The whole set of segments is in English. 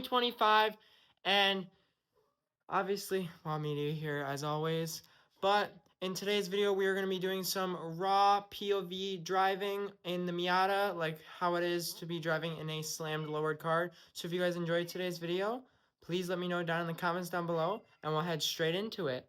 2025, and obviously raw media here as always. But in today's video, we are going to be doing some raw POV driving in the Miata, like how it is to be driving in a slammed lowered car. So if you guys enjoyed today's video, please let me know down in the comments down below, and we'll head straight into it.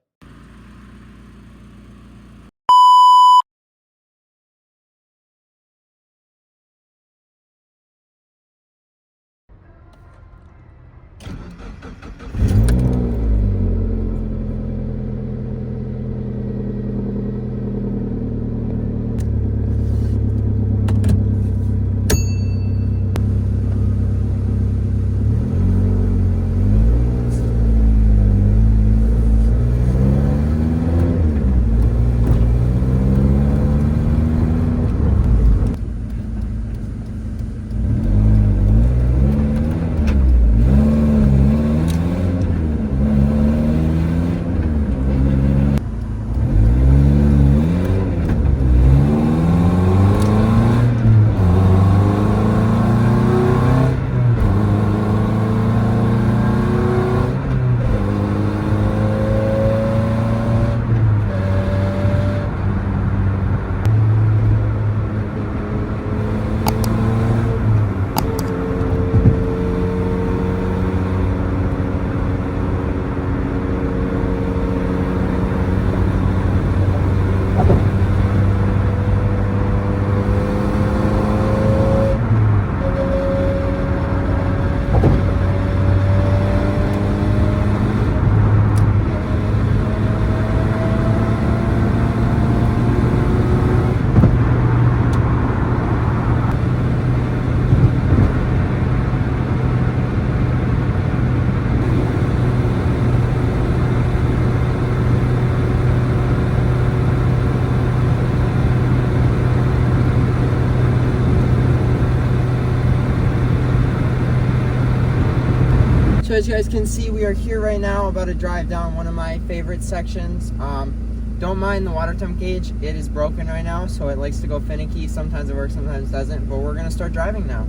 So as you guys can see, we are here right now about to drive down one of my favorite sections. Don't mind the water temp gauge, it is broken right now, so it likes to go finicky. Sometimes it works, sometimes it doesn't, but we're gonna start driving now.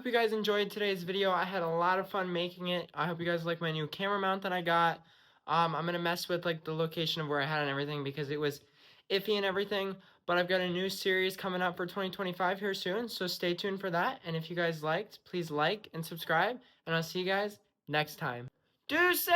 hope you guys enjoyed today's video. I had a lot of fun making it. I hope you guys like my new camera mount that I got. I'm gonna mess with like the location of where I had and everything because it was iffy and everything. But I've got a new series coming up for 2025 here soon, so stay tuned for that. And if you guys liked, please like and subscribe. And I'll see you guys next time. Deuces!